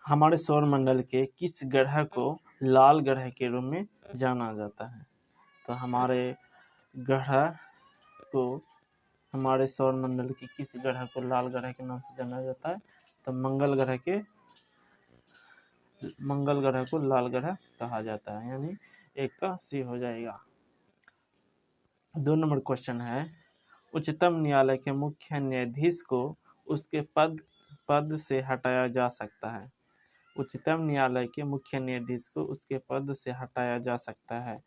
हमारे सौरमंडल के किस ग्रह को लाल ग्रह के रूप में जाना जाता है? तो हमारे ग्रह को, हमारे सौरमंडल की किस ग्रह को लाल ग्रह के नाम से जाना जाता है? तो मंगल ग्रह को लाल ग्रह कहा जाता है, यानी एक का सी हो जाएगा। 2 नंबर क्वेश्चन है, उच्चतम न्यायालय के मुख्य न्यायाधीश को उसके पद से हटाया जा सकता है। उच्चतम न्यायालय के मुख्य न्यायाधीश को उसके पद से हटाया जा सकता है।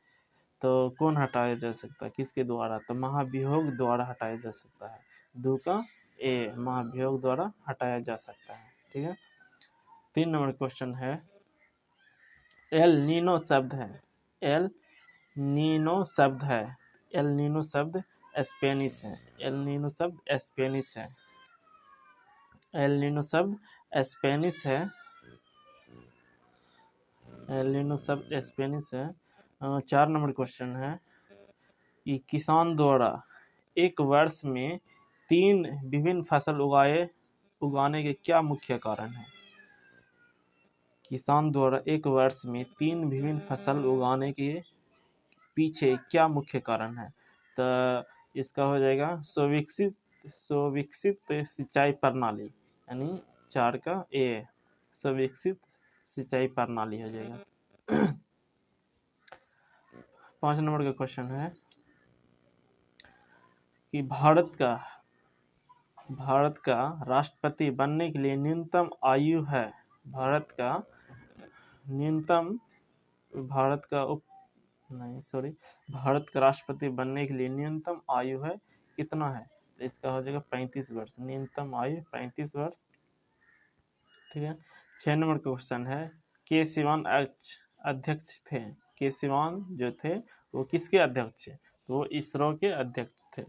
तो कौन हटाया जा सकता है, किसके द्वारा? तो महाभियोग द्वारा हटाया जा सकता है। 2 का ए, महाभियोग द्वारा हटाया जा सकता है। ठीक है। 3 नंबर क्वेश्चन है, एल नीनो शब्द है, एल नीनो शब्द है, एल नीनो शब्द स्पेनिश है, एल नीनो शब्द स्पेनिश है, एल नीनो शब्द स्पेनिश है, एल नीनो शब्द स्पेनिश है। 4 नंबर क्वेश्चन है कि किसान द्वारा एक वर्ष में 3 विभिन्न फसल उगाने के क्या मुख्य कारण है? किसान द्वारा एक वर्ष में 3 विभिन्न फसल उगाने के पीछे क्या मुख्य कारण है? तो इसका हो जाएगा सुविकसित सिंचाई प्रणाली, यानी 4 का ए, सुविकसित सिंचाई प्रणाली हो जाएगा। 5 नंबर का क्वेश्चन है कि भारत का राष्ट्रपति बनने के लिए न्यूनतम आयु है, भारत का राष्ट्रपति बनने के लिए न्यूनतम आयु है कितना है? तो इसका हो जाएगा 35 वर्ष, न्यूनतम आयु 35 वर्ष। ठीक है। 6 नंबर क्वेश्चन है, के सिवान अध्यक्ष थे, के सिवान जो थे वो किसके अध्यक्ष थे? तो वो इसरो के अध्यक्ष थे।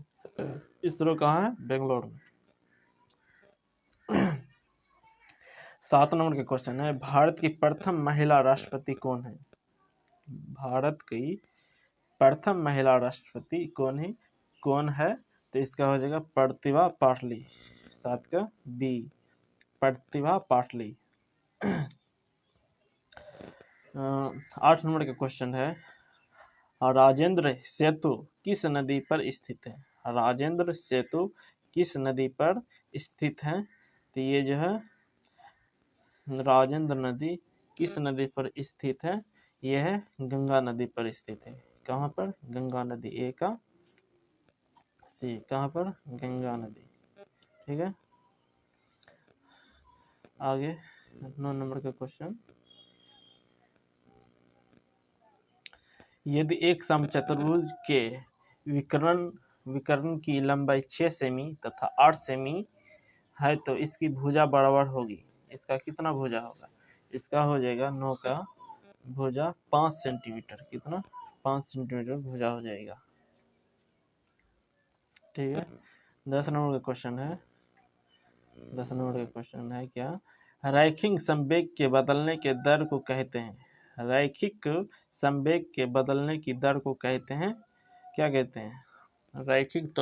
इसरो कहाँ है? बेंगलोर में। 7 नंबर का क्वेश्चन है, भारत की प्रथम महिला राष्ट्रपति कौन है? भारत की प्रथम महिला राष्ट्रपति कौन है? तो इसका हो जाएगा प्रतिभा पाटली, 7 का बी, प्रतिभा पाटली। 8 नंबर का क्वेश्चन है, राजेंद्र सेतु किस नदी पर स्थित है? राजेंद्र सेतु किस नदी पर स्थित है? तो ये जो है राजेंद्र नदी किस नदी पर स्थित है? यह है गंगा नदी पर स्थित है। कहाँ पर? गंगा नदी, ए का सी, कहाँ पर? गंगा नदी। ठीक है। आगे 9 नंबर का क्वेश्चन, यदि एक समचतुर्भुज के विकर्ण की लंबाई 6 सेमी तथा 8 सेमी है तो इसकी भुजा बराबर होगी। इसका कितना भुजा होगा? इसका हो जाएगा 9 का भुजा 5 सेंटीमीटर, कितना? 5 सेंटीमीटर भुजा हो जाएगा। ठीक है। 10 नंबर का क्वेश्चन है, 10 नंबर का क्वेश्चन है क्या, रैखिक संवेग के बदलने के दर को कहते हैं? रैखिक संवेग के बदलने की दर को कहते हैं, क्या कहते हैं? रैखिक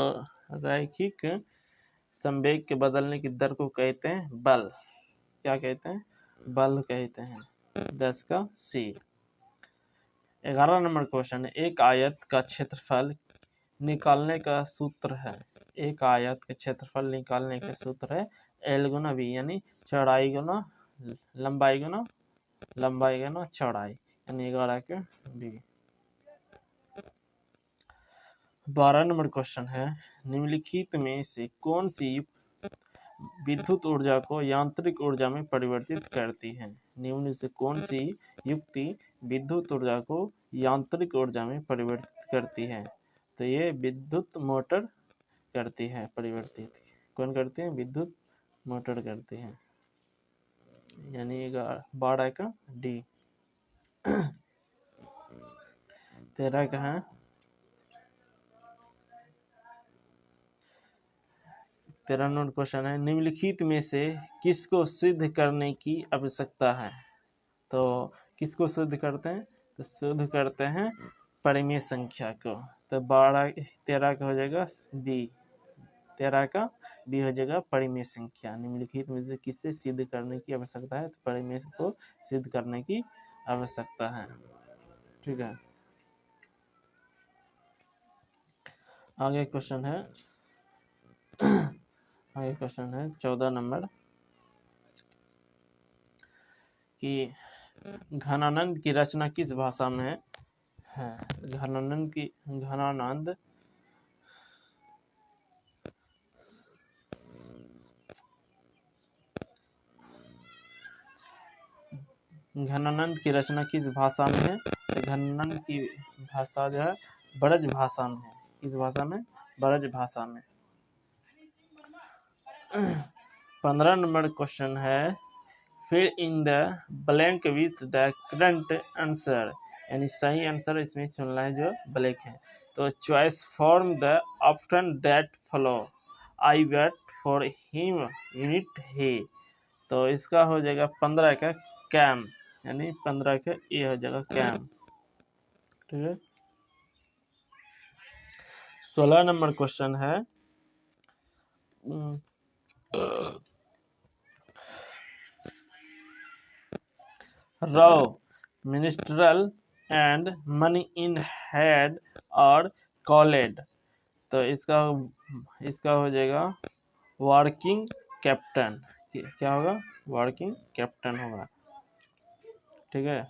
संवेग के बदलने की दर को कहते हैं बल। क्या कहते हैं? बल कहते हैं। 10 का सी। 11 नंबर क्वेश्चन है, एक आयत का क्षेत्रफल निकालने का सूत्र है, एक आयत का क्षेत्रफल निकालने का सूत्र है एल गुना बी, यानी चौड़ाई गुना लंबाई गुना चौड़ाई, यानी 11 के डी। 12 नंबर क्वेश्चन है, निम्नलिखित में से कौन सी विद्युत ऊर्जा को यांत्रिक ऊर्जा में परिवर्तित करती है? निम्न से कौन सी युक्ति विद्युत ऊर्जा को यांत्रिक ऊर्जा में परिवर्तित करती है? तो ये विद्युत मोटर करती है परिवर्तित। कौन करती है? विद्युत मोटर करती है, यानी 12 का डी। 13 का है, 13 नंबर क्वेश्चन है, निम्नलिखित में से किसको सिद्ध करने की आवश्यकता है? तो किसको सिद्ध करते हैं? तो सिद्ध करते हैं परिमेय संख्या को। तो 13 का हो जाएगा बी, 13 का बी हो जाएगा परिमेय संख्या। निम्नलिखित में से किससे सिद्ध करने की आवश्यकता है? तो परिमेय को सिद्ध करने की आवश्यकता है। ठीक है, आगे क्वेश्चन है 14 नंबर कि घनानंद की रचना किस भाषा में है? घनानंद की रचना किस भाषा में है? तो घनानंद की भाषा जो है ब्रज भाषा में है। किस भाषा में? ब्रज भाषा में। 15 नंबर क्वेश्चन है फिर इन the blank with the current answer, यानी सही आंसर इसमें चुनना है जो ब्लैंक है। तो choice form the option that follow, I wait for him unit ही। तो इसका हो जाएगा 15 का कैम, यानी 15 का ये हो जाएगा कैम। ठीक है, 16 नंबर क्वेश्चन है raw minstrel and money in head और कॉलेड। तो इसका हो जाएगा वर्किंग कैप्टन। क्या होगा? वर्किंग कैप्टन होगा। ठीक है,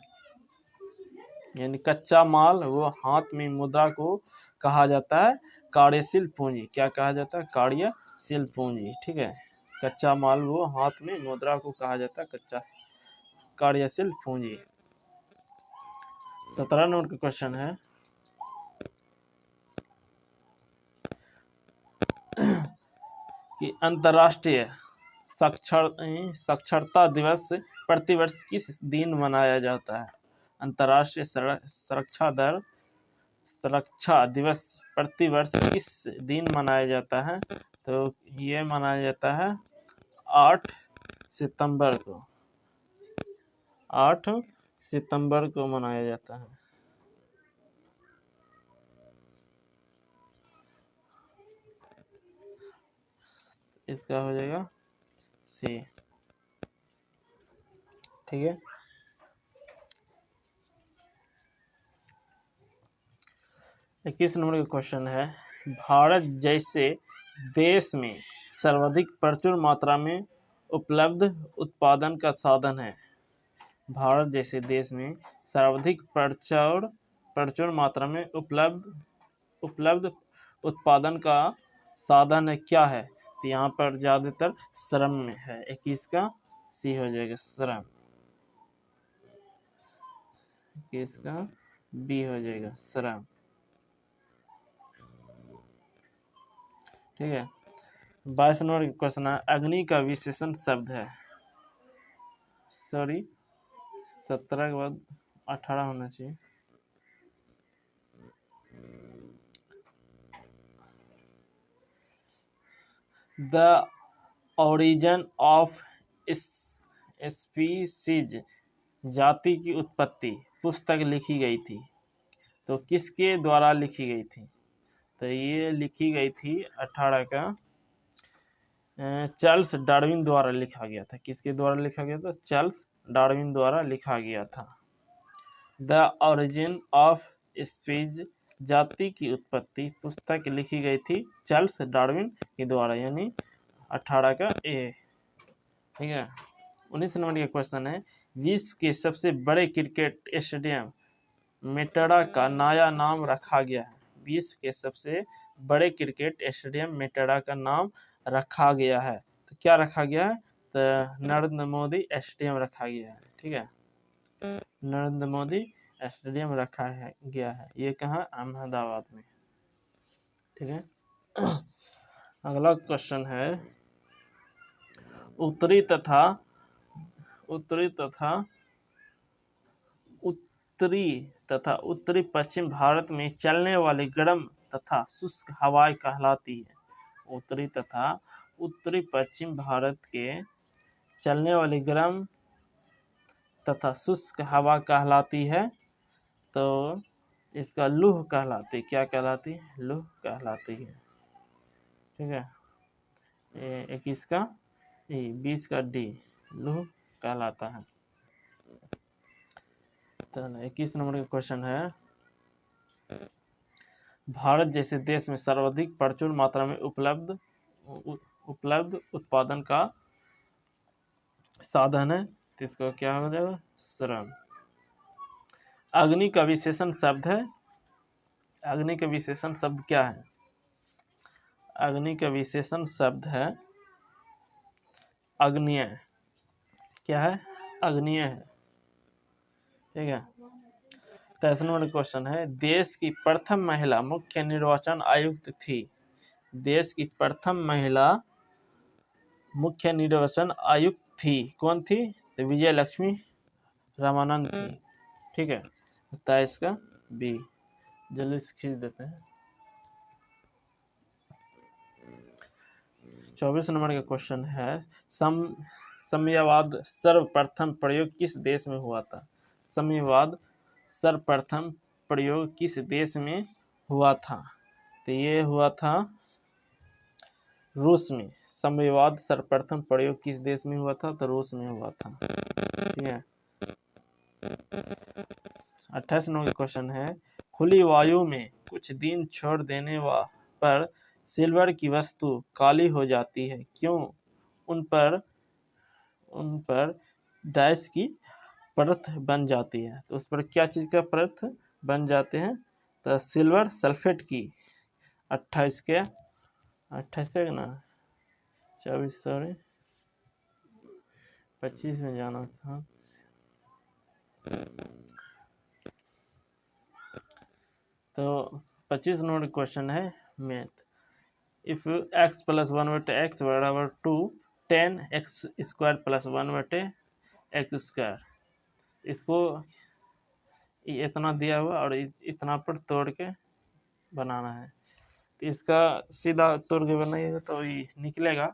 यानी कच्चा माल वो हाथ में मुद्रा को कहा जाता है कार्यशील पूंजी। क्या कहा जाता है? कार्यशील पूंजी। ठीक है, कच्चा माल वो हाथ में मुद्रा को कहा जाता है कार्यशील पूंजी। 17 नंबर का क्वेश्चन है कि अंतर्राष्ट्रीय साक्षरता दिवस प्रतिवर्ष किस दिन मनाया जाता है? अंतर्राष्ट्रीय सुरक्षा दिवस प्रतिवर्ष किस दिन मनाया जाता है? तो ये मनाया जाता है 8 सितंबर को। 8 सितंबर को मनाया जाता है। इसका हो जाएगा सी। ठीक है, 21 नंबर का क्वेश्चन है भारत जैसे देश में सर्वाधिक प्रचुर मात्रा में उपलब्ध उत्पादन का साधन है। भारत जैसे देश में सर्वाधिक प्रचुर मात्रा में उपलब्ध उत्पादन का साधन है क्या है? तो यहाँ पर ज्यादातर श्रम में है। 21 का सी हो जाएगा श्रम। 21 का बी हो जाएगा श्रम। ठीक है, 22 नंबर का क्वेश्चन है अग्नि का विशेषण शब्द है। 17 के बाद 18 होना चाहिए। द ओरिजिन ऑफ स्पीसीज, जाति की उत्पत्ति पुस्तक लिखी गई थी। तो किसके द्वारा लिखी गई थी? तो ये लिखी गई थी 18 का चार्ल्स डार्विन द्वारा लिखा गया था। किसके द्वारा लिखा गया था? चार्ल्स डार्विन द्वारा लिखा गया था। द ओरिजिन ऑफ स्पीसीज, जाति की उत्पत्ति पुस्तक लिखी गई थी चार्ल्स डार्विन के द्वारा, यानी 18 का ए। ठीक है, 19 नंबर का क्वेश्चन है विश्व के सबसे बड़े क्रिकेट स्टेडियम मेटाडा का नया नाम रखा गया है। विश्व के सबसे बड़े क्रिकेट स्टेडियम मेटाडा का नाम रखा गया है। तो क्या रखा गया है? तो नरेंद्र मोदी स्टेडियम रखा गया है। ठीक है, नरेंद्र मोदी स्टेडियम रखा गया है। ये कहाँ? अहमदाबाद में। ठीक है, अगला क्वेश्चन है उत्तरी उत्तरी पश्चिम भारत में चलने वाली गर्म तथा शुष्क हवाएं कहलाती है। उत्तरी तथा उत्तरी पश्चिम भारत के चलने वाली गर्म तथा शुष्क हवा कहलाती है। तो इसका लूह कहलाती है। क्या कहलाती है? लूह कहलाती है। ठीक है, 21 का ई, 20 का डी, लूह कहलाता है। तो 21 नंबर का क्वेश्चन है, भारत जैसे देश में सर्वाधिक प्रचुर मात्रा में उपलब्ध उत्पादन का साधन है, तो इसका क्या हो जाएगा, श्रम। अग्नि का विशेषण शब्द है, अग्नि का विशेषण शब्द क्या है, अग्नि का विशेषण शब्द है अग्निय, क्या है, अग्निय है, ठीक है। 23 नंबर क्वेश्चन है, देश की प्रथम महिला मुख्य निर्वाचन आयुक्त थी, देश की प्रथम महिला मुख्य निर्वाचन आयुक्त थी, कौन थी, तो विजय लक्ष्मी रामानंद थी, ठीक है। 27 का बी, जल्दी से खींच देते हैं। 24 नंबर का क्वेश्चन है, साम्यवाद सर्वप्रथम प्रयोग किस देश में हुआ था, साम्यवाद सर्वप्रथम प्रयोग किस देश में हुआ था, तो ये हुआ था रूस में। साम्यवाद सर्वप्रथम प्रयोग किस देश में हुआ था, तो रूस में हुआ था, ठीक है। 28 नंबर का क्वेश्चन है, खुली वायु में कुछ दिन छोड़ देने पर सिल्वर की वस्तु काली हो जाती है, क्यों, उन पर डाइस की परत बन जाती है, तो उस पर क्या चीज का परत बन जाते हैं, तो सिल्वर सल्फेट की। 28 के 28 है ना, 24 सॉरी 25 में जाना था। तो 25 नंबर क्वेश्चन है math, if x plus 1/x बराबर 2 10x square plus 1/x square, इसको इतना दिया हुआ और इतना पर तोड़ के बनाना है, तो इसका सीधा तोड़ के बनाइएगा तो ये निकलेगा,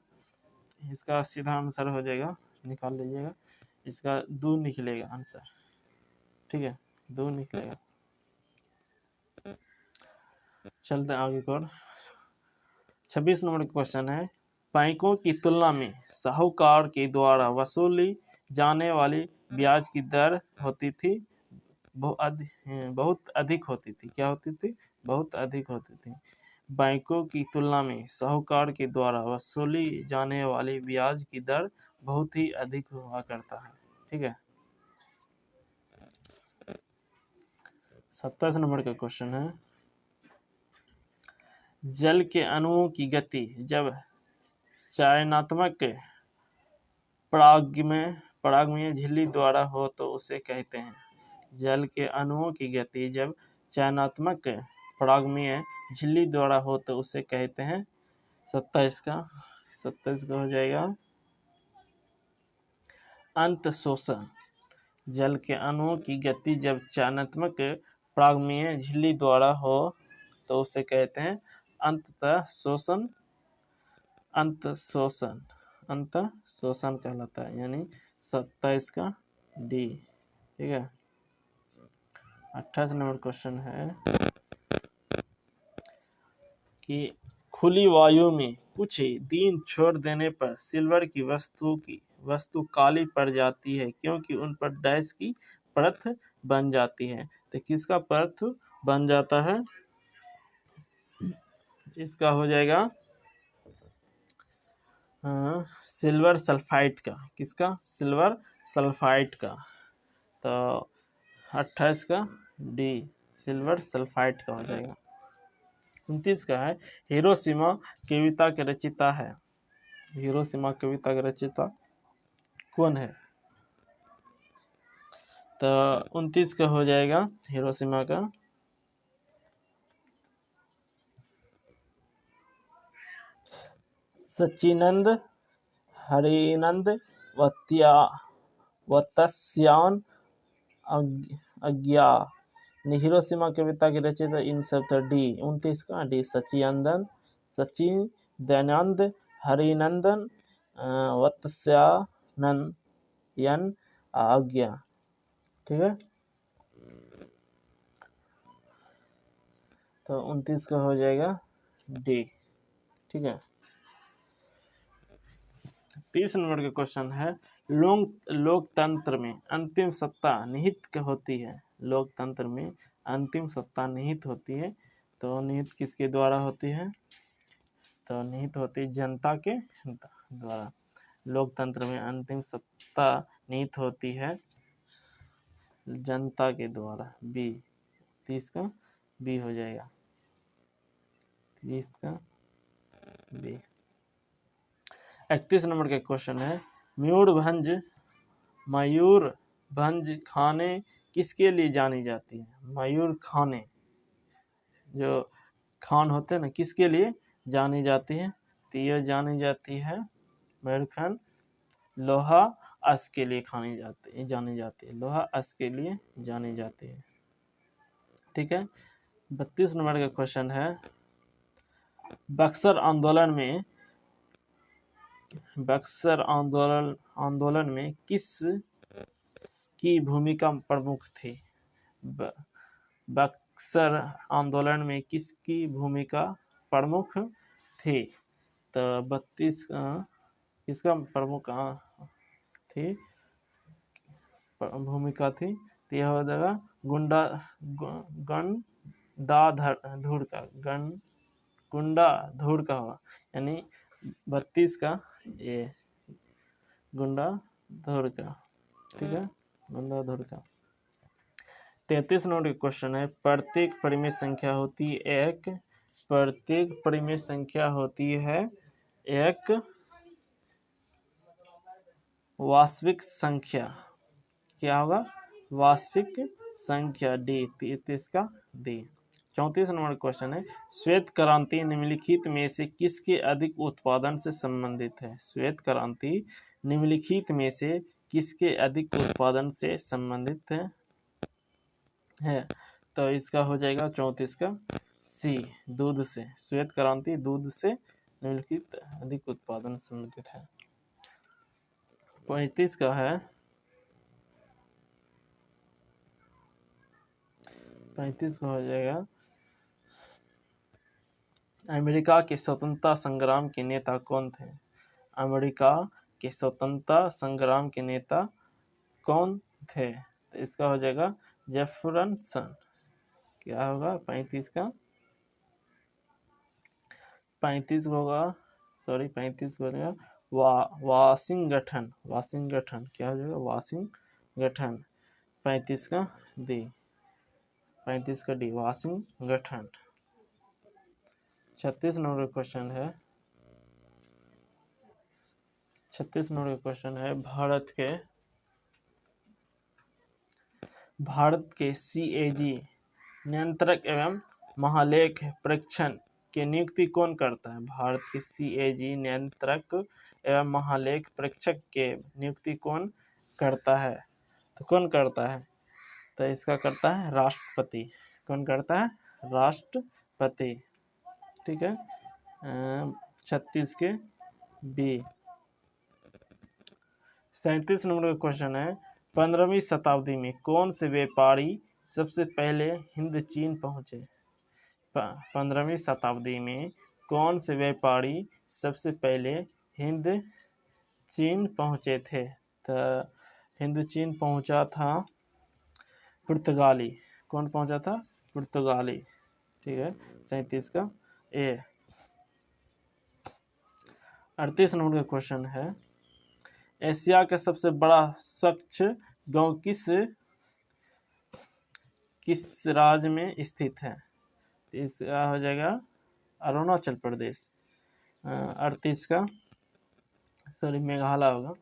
इसका सीधा आंसर हो जाएगा, निकाल लीजिएगा, इसका 2 निकलेगा आंसर, ठीक है, 2 निकलेगा। चलते हैं आगे और 26 नंबर क्वेश्चन है, बैंकों की तुलना में साहूकार के द्वारा वसूली जाने वाली ब्याज की दर होती थी, बहुत अधिक होती थी, क्या होती थी, बहुत अधिक होती थी। बैंकों की तुलना में साहूकार के द्वारा वसूली जाने वाली ब्याज की दर बहुत ही अधिक हुआ करता है, ठीक है। 27 नंबर का क्वेश्चन है, जल के अणुओं की गति जब चयनात्मक परागमय झिल्ली द्वारा हो तो उसे कहते हैं, जल के अणुओं की गति जब चयनात्मक परागमय झिल्ली द्वारा हो तो उसे कहते हैं, 27 का हो जाएगा अंत शोषण। जल के अणुओं की गति जब चयनात्मक परागमय झिल्ली द्वारा हो तो उसे कहते हैं अंत शोषण, अंत शोषण कहलाता है, यानी 27 का डी, ठीक है। 28 नंबर क्वेश्चन है कि खुली वायु में कुछ दिन छोड़ देने पर सिल्वर की वस्तु काली पड़ जाती है, क्योंकि उन पर डैश की परत बन जाती है, तो किसका परत बन जाता है, इसका हो जाएगा सिल्वर सल्फाइड का, किसका, सिल्वर सल्फाइड का, तो 28 का डी, सिल्वर सल्फाइड का हो जाएगा। 29 का है, हिरोशिमा कविता के रचयिता है, हिरोशिमा कविता के रचयिता कौन है, तो 29 का हो जाएगा हिरोशिमा का सच्चिदानंद हरिनंद वत्स्यान अज्ञा। हिरोशिमा कविता की रचयिता इन सब तो डी, 29 का डी, सच्चिदानंद हरिनंदन वत्स्यानन अज्ञा, ठीक है। तो 29 का हो जाएगा डी, ठीक है। 30 नंबर का क्वेश्चन है, लोकतंत्र में अंतिम सत्ता निहित होती है। लोकतंत्र में अंतिम सत्ता निहित होती है, तो निहित किसके द्वारा होती है? तो निहित होती है जनता के द्वारा। लोकतंत्र में अंतिम सत्ता निहित होती है जनता के द्वारा। बी, 30 का बी हो जाएगा, 30 का बी। 31 नंबर का क्वेश्चन है, मयूरभंज खाने किसके लिए जानी जाती है? मयूर खाने, जो खान होते हैं ना, किसके लिए जानी जाती है? तो यह जानी जाती है मयूर खान लोहा अश्व के लिए जानी जाती है। लोहा अश्व के लिए जानी जाती है। ठीक है। 32 नंबर का क्वेश्चन है, बक्सर आंदोलन में किस की भूमिका प्रमुख थी? बक्सर आंदोलन में किसकी भूमिका प्रमुख थी? तो 32 किसका प्रमुख थी भूमिका थी? तो यह हो जाएगा गुंडाधुर का होगा, यानी 32 का ये गुंडाधुर का। ठीक है, गुंडाधुर का। 33 नंबर का क्वेश्चन है, प्रत्येक परिमेय संख्या होती है एक वास्तविक संख्या। क्या होगा? वास्तविक संख्या। डी, 33 का डी। 34 नंबर क्वेश्चन है, श्वेत क्रांति निम्नलिखित में से किसके अधिक उत्पादन से संबंधित है? श्वेत क्रांति निम्नलिखित में से किसके अधिक उत्पादन से संबंधित है? तो इसका हो जाएगा 34 का सी, दूध से। श्वेत क्रांति दूध से निम्नलिखित अधिक उत्पादन से संबंधित है। 35 का है, 35 का हो जाएगा, अमेरिका के स्वतंत्रता संग्राम के नेता कौन थे? अमेरिका के स्वतंत्रता संग्राम के नेता कौन थे? तो इसका हो जाएगा जेफरसन। क्या होगा 35 का? 35 होगा, सॉरी 35 हो जाएगा वाशिंगटन। क्या हो जाएगा? वाशिंगटन। 35 का डी, 35 का डी, वाशिंगटन। 36 नंबर क्वेश्चन है, 36 नंबर क्वेश्चन है, भारत के CAG नियंत्रक एवं महालेख परीक्षण की नियुक्ति कौन करता है? भारत के CAG नियंत्रक एवं महालेख परीक्षक के नियुक्ति कौन करता है? तो कौन करता है? तो इसका करता है राष्ट्रपति। कौन करता है? राष्ट्रपति। ठीक है। 36 के बी। 37 नंबर का क्वेश्चन है, 15वीं शताब्दी में कौन से व्यापारी सबसे पहले हिंद चीन पहुंचे? 15वीं शताब्दी में कौन से व्यापारी सबसे पहले हिंद चीन पहुंचे थे? तो हिंद चीन पहुंचा था पुर्तगाली। कौन पहुंचा था? पुर्तगाली। ठीक है, 37 का ए। 38 नंबर का क्वेश्चन है, एशिया का सबसे बड़ा स्वच्छ गांव किस राज्य में स्थित है? इसका हो जाएगा अरुणाचल प्रदेश। 38 का सॉरी मेघालय होगा।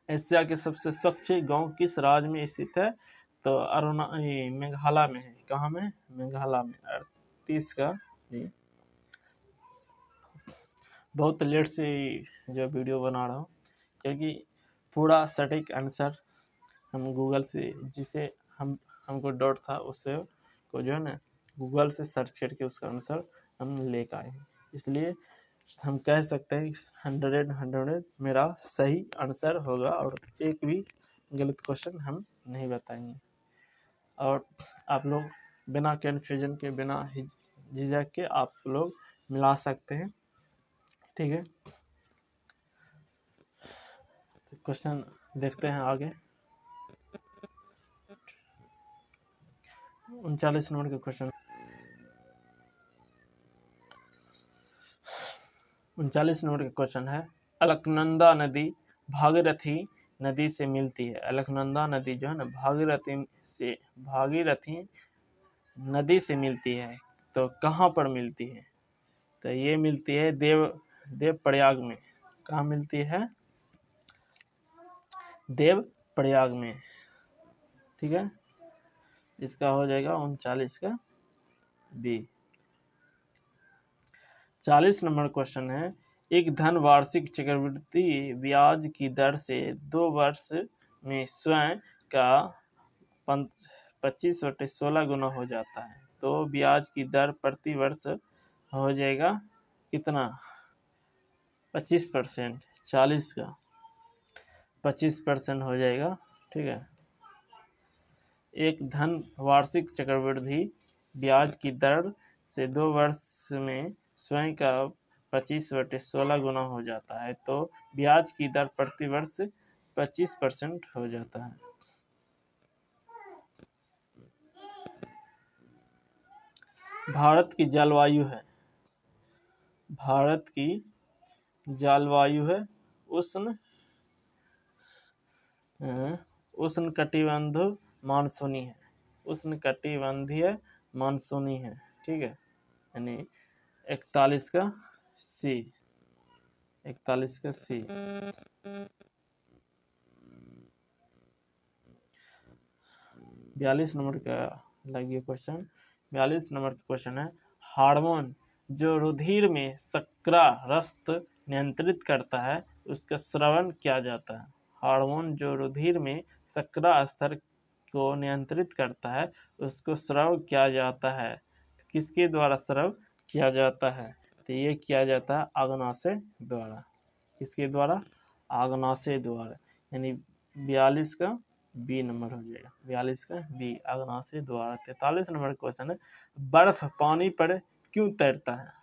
एशिया के सबसे स्वच्छ गांव किस राज्य में स्थित है? तो मेघालय में है। कहाँ में? मेघालय में। 38 का जी। बहुत लेट से जो वीडियो बना रहा हूँ, क्योंकि पूरा सटीक आंसर हम गूगल से, जिसे हमको डाउट था, उससे को जो है ना गूगल से सर्च करके उसका आंसर हम लेकर आए हैं। इसलिए हम कह सकते हैं 100 मेरा सही आंसर होगा, और एक भी गलत क्वेश्चन हम नहीं बताएंगे। और आप लोग बिना कन्फ्यूजन के, बिना झिझक के आप लोग मिला सकते हैं। ठीक है। क्वेश्चन देखते हैं आगे। 39 नंबर का क्वेश्चन। 39 नंबर का क्वेश्चन है, अलकनंदा नदी भागीरथी नदी से मिलती है। अलकनंदा नदी जो है ना भागीरथी नदी से मिलती है, तो कहाँ पर मिलती है? तो ये मिलती है देव प्रयाग में। कहाँ मिलती है? देव प्रयाग में। ठीक है, इसका हो जाएगा 39 का बी। 40 नंबर क्वेश्चन है, एक धन वार्षिक चक्रवृद्धि ब्याज की दर से 2 वर्ष में स्वयं का 25/16 गुना हो जाता है, तो ब्याज की दर प्रति वर्ष हो जाएगा कितना? 25%। 40 का 25% हो जाएगा। ठीक है, एक धन वार्षिक चक्रवृद्धि ब्याज की दर से 2 वर्ष में स्वयं का 25/16 गुना हो जाता है, तो ब्याज की दर प्रति वर्ष 25% हो जाता है। भारत की जलवायु है, भारत की जलवायु है उष्णकटिबंधीय मानसूनी है। उष्णकटिबंधीय मानसूनी है। ठीक है, यानी 41 का सी। 41 का सी। 42 नंबर का लगिए क्वेश्चन। 42 नंबर का क्वेश्चन है, हार्मोन जो रुधिर में शर्करा रस्त नियंत्रित करता है उसका स्रावन किया जाता है। हार्मोन जो रुधिर में शर्करा स्तर को नियंत्रित करता है उसको स्राव किया जाता है। किसके द्वारा स्राव किया जाता है? तो ये किया जाता है अग्नाशय द्वारा। किसके द्वारा? अग्नाशय द्वारा, यानी 42 का बी नंबर हो जाएगा। 42 का बी, अग्नाशय द्वारा। 43 नंबर क्वेश्चन है, बर्फ पानी पर क्यों तैरता है?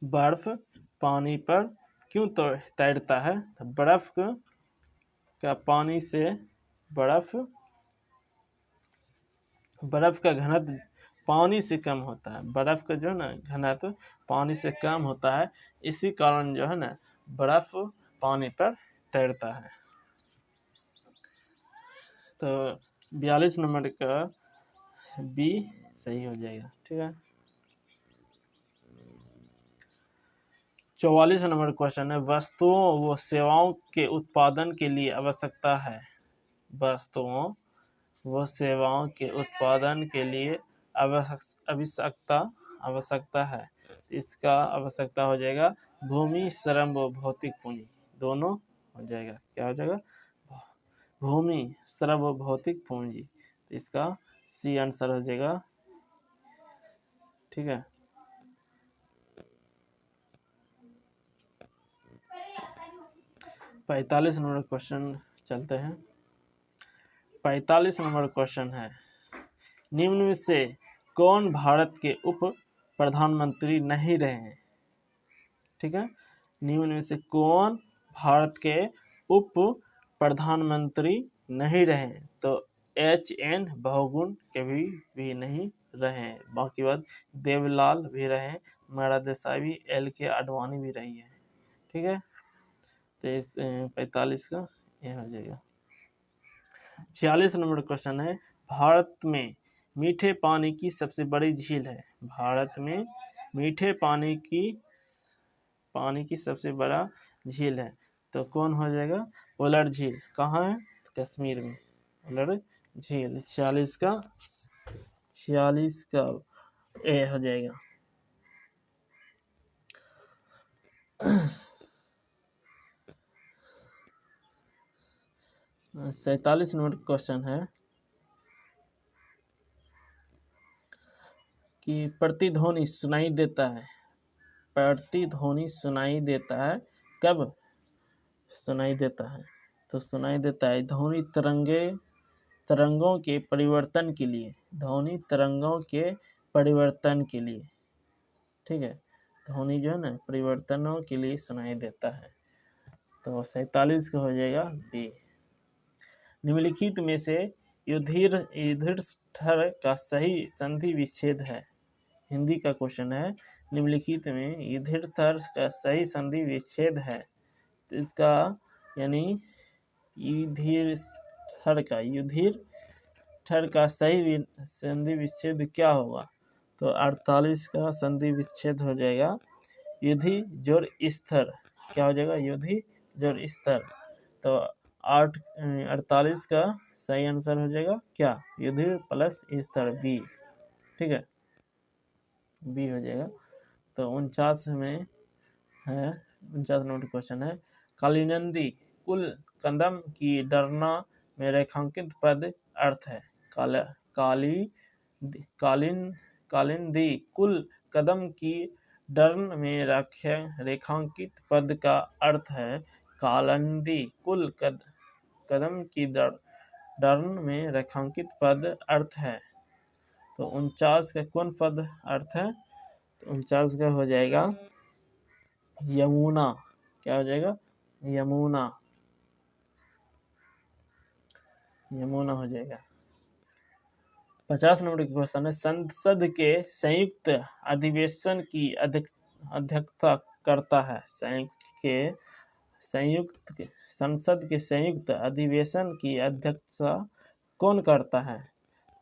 बर्फ पानी पर क्यों तैरता है? तो बर्फ का पानी से बर्फ का घनत्व पानी से कम होता है। बर्फ का जो है ना घनत्व पानी से कम होता है, इसी कारण जो है ना बर्फ पानी पर तैरता है। तो 42 नंबर का बी सही हो जाएगा। ठीक है, 44 नंबर क्वेश्चन है, वस्तुओं व सेवाओं के उत्पादन के लिए आवश्यकता है। वस्तुओं व सेवाओं के उत्पादन के लिए आवश्यकता है। इसका आवश्यकता हो जाएगा भूमि, श्रम व भौतिक पूंजी, दोनों हो जाएगा। क्या हो जाएगा? भूमि, श्रम व भौतिक पूंजी। तो इसका सी आंसर हो जाएगा। ठीक है, 45 नंबर क्वेश्चन चलते हैं। 45 नंबर क्वेश्चन है, निम्न में से कौन भारत के उप प्रधानमंत्री नहीं रहे हैं? ठीक है, निम्न में से कौन भारत के उप प्रधानमंत्री नहीं रहे? तो HN बहुगुण कभी भी नहीं रहे। बाकी बात देवलाल भी रहे, मोरारजी देसाई भी, LK आडवाणी भी रही है। ठीक है, तो इस 45 का यह हो जाएगा। 46 नंबर क्वेश्चन है, भारत में मीठे पानी की सबसे बड़ी झील है। भारत में मीठे पानी की सबसे बड़ा झील है, तो कौन हो जाएगा? उलर झील। कहाँ है? कश्मीर में उलर झील। 46 का ए हो जाएगा। 47 नंबर क्वेश्चन है कि प्रतिध्वनि सुनाई देता है। प्रतिध्वनि सुनाई देता है कब सुनाई देता है? तो सुनाई देता है ध्वनि तरंगों के परिवर्तन के लिए। ध्वनि तरंगों के परिवर्तन के लिए। ठीक है, ध्वनि जो है ना परिवर्तनों के लिए सुनाई देता है। तो 47 का हो जाएगा बी। निम्नलिखित में से युधिष्ठिर का सही संधि विच्छेद है। हिंदी का क्वेश्चन है, निम्नलिखित में युधिष्ठिर का सही संधि विच्छेद है। तो इसका यानी युधिष्ठिर का सही संधि विच्छेद क्या होगा? तो 48 का संधि विच्छेद हो जाएगा युधि जोड़ स्थिर। क्या हो जाएगा? युधि जोड़ स्थिर। तो 48 का सही आंसर हो जाएगा क्या? युधि प्लस स्थिर, बी। ठीक है, बी हो जाएगा। तो 49 में है, 49 नंबर क्वेश्चन है, कालिंदी कुल कदम की डरना में रेखांकित पद अर्थ है। कालिंदी कुल कदम की डर्न में रेखांकित पद का अर्थ है। कालिंदी कुल कदम की डर्न में रेखांकित पद अर्थ है। तो 49 का कौन पद अर्थ है? तो 49 का हो जाएगा यमुना। क्या हो जाएगा? यमुना, यमुना हो जाएगा। 50 नंबर की क्वेश्चन है, संसद के संयुक्त अधिवेशन की अध्यक्षता करता है। संसद के संयुक्त अधिवेशन की अध्यक्षता कौन करता है?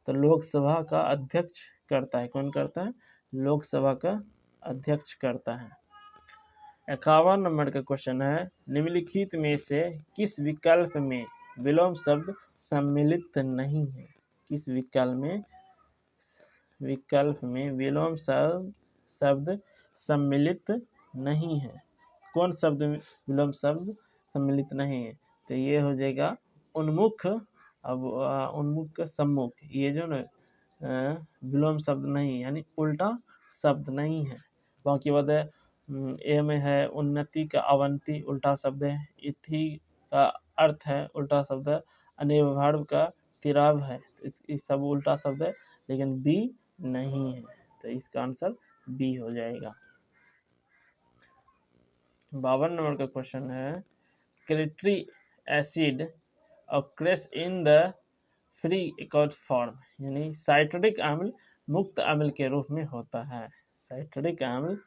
तो लोकसभा का अध्यक्ष करता है। कौन करता है? लोकसभा का अध्यक्ष करता है। 51 नंबर का क्वेश्चन है, निम्नलिखित में से किस विकल्प में विलोम शब्द सम्मिलित नहीं है? किस विकल्प में विलोम शब्द सम्मिलित नहीं है? कौन शब्द विलोम शब्द सम्मिलित नहीं है? तो ये हो जाएगा उन्मुख। अब उन्मुख सम्मुख, ये जो ना विलोम शब्द नहीं, यानी उल्टा शब्द नहीं है। बाकी बात है, ए में है उन्नति का अवंती उल्टा शब्द है। इथि का अर्थ है उल्टा शब्द है। अनिर्भाव का तिराव है, इस सब उल्टा शब्द है, लेकिन बी नहीं है। तो इसका आंसर बी हो जाएगा। 52 नंबर का क्वेश्चन है, क्रिट्री acid occurs in the free accord form, यानी साइट्रिक अम्ल मुक्त अम्ल के रूप में होता है। साइट्रिक अम्ल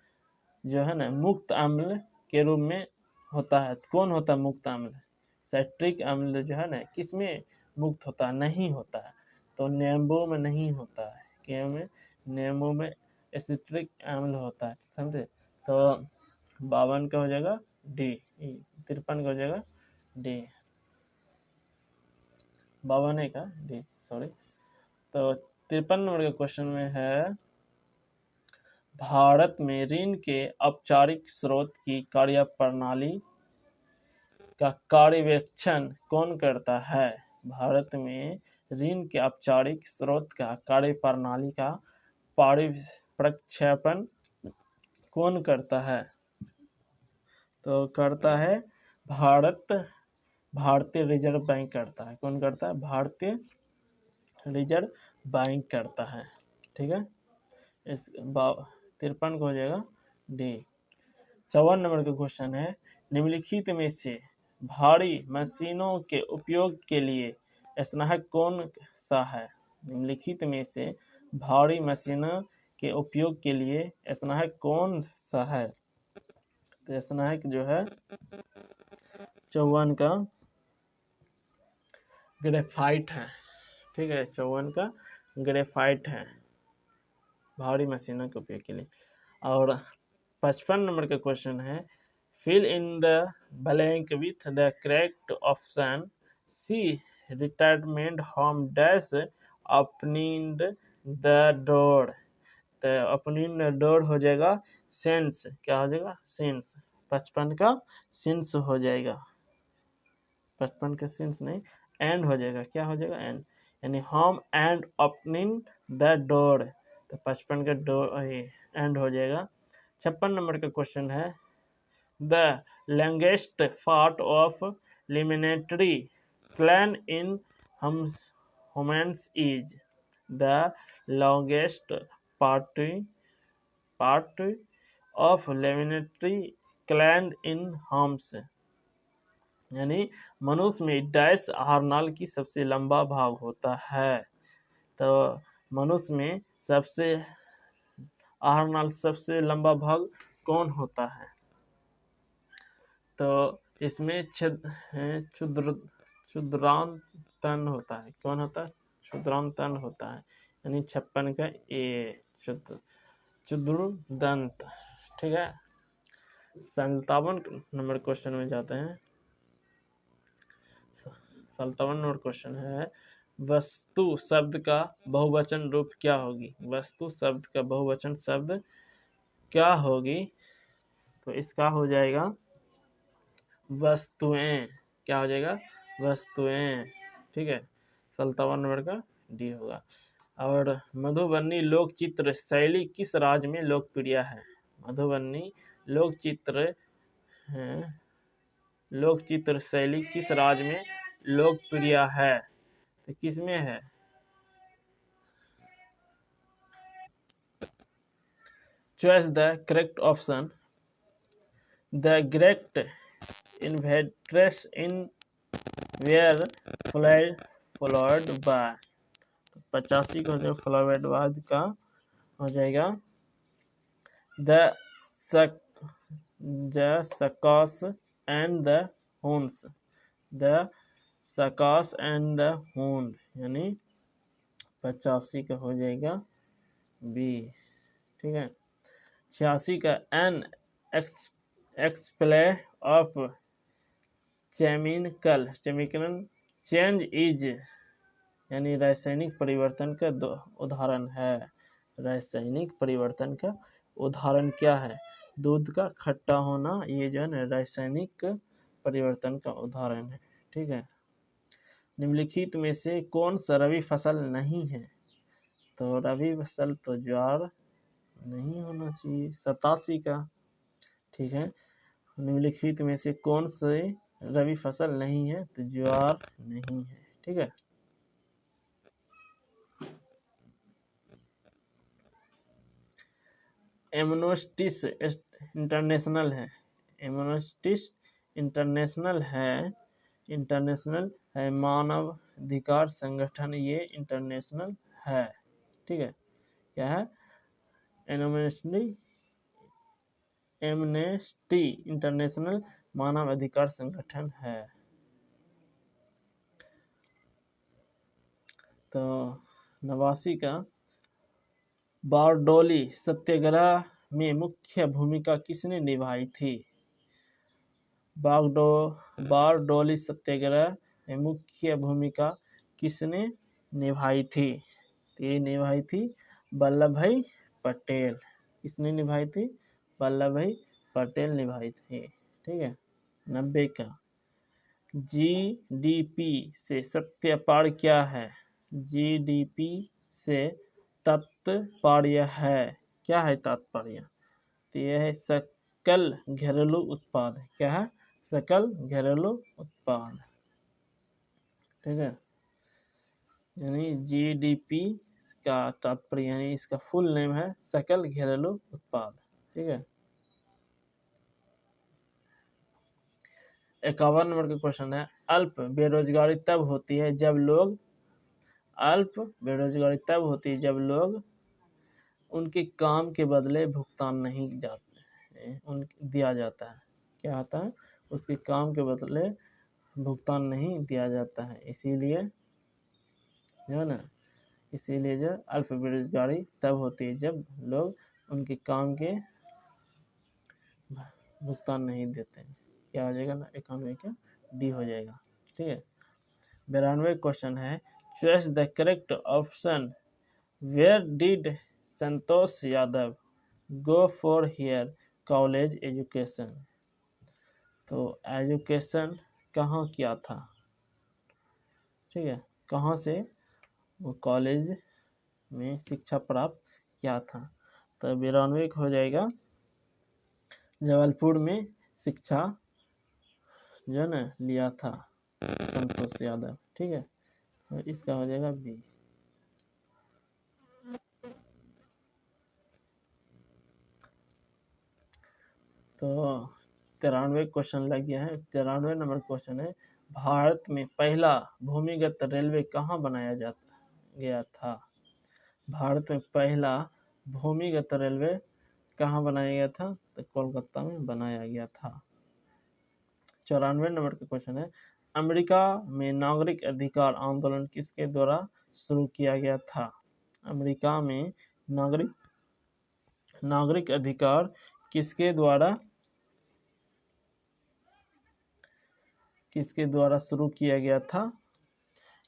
जो है ना मुक्त अम्ल के रूप में होता है। कौन होता है मुक्त अम्ल? साइट्रिक अम्ल जो है ना किसमें मुक्त होता है? नहीं होता है। तो नींबू में नहीं होता है। क्या में? नींबू में एसिट्रिक अम्ल होता है। समझे? तो 52 का हो जाएगा डी। 53 का हो जाएगा डी। 52 का डी, सॉरी। तो 53 नंबर का क्वेश्चन में है, भारत में ऋण के औपचारिक स्रोत की कार्यप्रणाली का पर्यवेक्षण कौन करता है? भारत में ऋण के औपचारिक स्रोत का कार्यप्रणाली का प्रक्षेपण कौन करता है? तो करता है भारतीय रिजर्व बैंक करता है। कौन करता है? भारतीय रिजर्व बैंक करता है। ठीक है, इस 53 को हो जाएगा डी। 54 नंबर का क्वेश्चन है, निम्नलिखित में से भारी मशीनों के उपयोग के लिए स्नातक कौन सा है? निम्नलिखित में से भारी मशीनों के उपयोग के लिए स्नातक कौन सा है? तो स्नातक जो है 54 का ग्रेफाइट है। ठीक है, 54 का ग्रेफाइट है भारी मशीनों के उपयोग के लिए। और 55 नंबर का क्वेश्चन है, fill in the blank with the correct option. C retirement home dash opening the door. तो ओपनिंग द डोर हो जाएगा सेंस। क्या हो जाएगा? सेंस। 55 का सेंस हो जाएगा। 55 का सेंस नहीं, एंड हो जाएगा। क्या हो जाएगा? एंड, यानी home and opening the door. तो 55 का डोर एंड हो जाएगा। 56 नंबर का क्वेश्चन है, the longest part of alimentary क्लैन in humans is. The longest part of alimentary क्लैन इन ह्यूमन्स यानी मनुष्य में डैश आहारनाल की सबसे लंबा भाग होता है। तो मनुष्य में सबसे आहारनाल सबसे लंबा भाग कौन होता है? तो इसमें क्षुद्रांतन होता है। कौन होता है? क्षुद्रांतन होता है, यानी 56 का ए, क्षुद्रदंत। ठीक है। 57 नंबर क्वेश्चन में जाते हैं। 57 नंबर क्वेश्चन है, वस्तु शब्द का बहुवचन रूप क्या होगी? वस्तु शब्द का बहुवचन शब्द क्या होगी? तो इसका हो जाएगा वस्तुएं। क्या हो जाएगा? वस्तुएं। ठीक है। 57 नंबर का डी होगा। और मधुबनी लोक चित्र शैली किस राज्य में लोकप्रिय है? मधुबनी लोक चित्र शैली किस राज्य में लोकप्रिय है? तो किसमें है? Choice the correct option. The great inventors in where followed by. 85 का जो फॉलोड बाद का हो जाएगा द सकस एंड द हुंस। द सकस एंड द हुंड, यानी 85 का हो जाएगा बी। ठीक है। 86 का an example of chemical change is, यानी रासायनिक परिवर्तन का उदाहरण है। रासायनिक परिवर्तन का उदाहरण क्या है? दूध का खट्टा होना, ये जो है रासायनिक परिवर्तन का उदाहरण है। ठीक है। निम्नलिखित में से कौन सा रबी फसल नहीं है? तो रबी फसल तो ज्वार नहीं होना चाहिए। 87 का। ठीक है। निम्नलिखित में से कौन से रबी फसल नहीं है? तो ज्वार नहीं है। ठीक है। एमनेस्टी इंटरनेशनल है। एमनेस्टी इंटरनेशनल है मानव अधिकार संगठन, ये इंटरनेशनल है। ठीक है। क्या है? एमनेस्टी इंटरनेशनल मानव अधिकार संगठन है। तो 89 का बारडोली सत्याग्रह में मुख्य भूमिका किसने निभाई थी? बारडोली सत्याग्रह में मुख्य भूमिका किसने निभाई थी? तो ये निभाई थी वल्लभ भाई पटेल। किसने निभाई थी? वल्लभ भाई पटेल निभाई थी। ठीक है। 90 का जीडीपी से तात्पर्य क्या है? जीडीपी से तात्पर्य है, क्या है तात्पर्य? तो यह है सकल घरेलू उत्पाद। क्या है? सकल घरेलू उत्पाद। ठीक है। यानी जीडीपी का तात्पर्य, यानी इसका फुल नेम है सकल घरेलू उत्पाद। ठीक है। 51 नंबर का क्वेश्चन है, अल्प बेरोजगारी तब होती है जब लोग उनके काम के बदले भुगतान नहीं दिया जाता है। क्या आता है? उसके काम के बदले भुगतान नहीं दिया जाता है। इसीलिए जो है ना, इसीलिए जो अल्प बेरोजगारी तब होती है जब लोग उनके काम के भुगतान नहीं देते हैं। क्या हो जाएगा ना? 91 का डी हो जाएगा। ठीक है। 92 क्वेश्चन है, choice the correct option. Where did Santosh Yadav go for her college education? तो एजुकेशन कहाँ किया था? ठीक है। कहाँ से वो कॉलेज में शिक्षा प्राप्त किया था? तो 92 हो जाएगा जबलपुर में शिक्षा जो है ना लिया था संतोष यादव। ठीक है। तो इसका हो जाएगा बी। तो 93 क्वेश्चन लग गया है। 93 नंबर क्वेश्चन है, भारत में पहला भूमिगत रेलवे कहाँ बनाया गया था? भारत में पहला भूमिगत रेलवे कहाँ बनाया गया था? तो कोलकाता में बनाया गया था। 94 नंबर का क्वेश्चन है, अमेरिका में नागरिक अधिकार आंदोलन किसके द्वारा शुरू किया गया था? अमेरिका में नागरिक अधिकार किसके द्वारा शुरू किया गया था?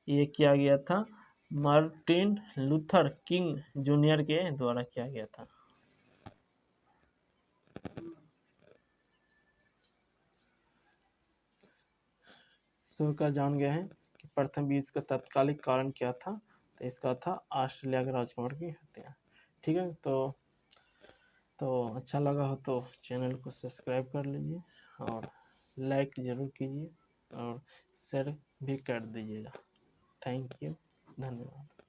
ये किया गया था मार्टिन लूथर किंग जूनियर के द्वारा किया गया था। शुरू का जान गए हैं कि प्रथम विश्व का तत्कालिक कारण क्या था? तो इसका था ऑस्ट्रेलिया के राजकुमार की हत्या। ठीक है, तो अच्छा लगा हो तो चैनल को सब्सक्राइब कर लीजिए और लाइक ज़रूर कीजिए और शेयर भी कर दीजिएगा। थैंक यू, धन्यवाद।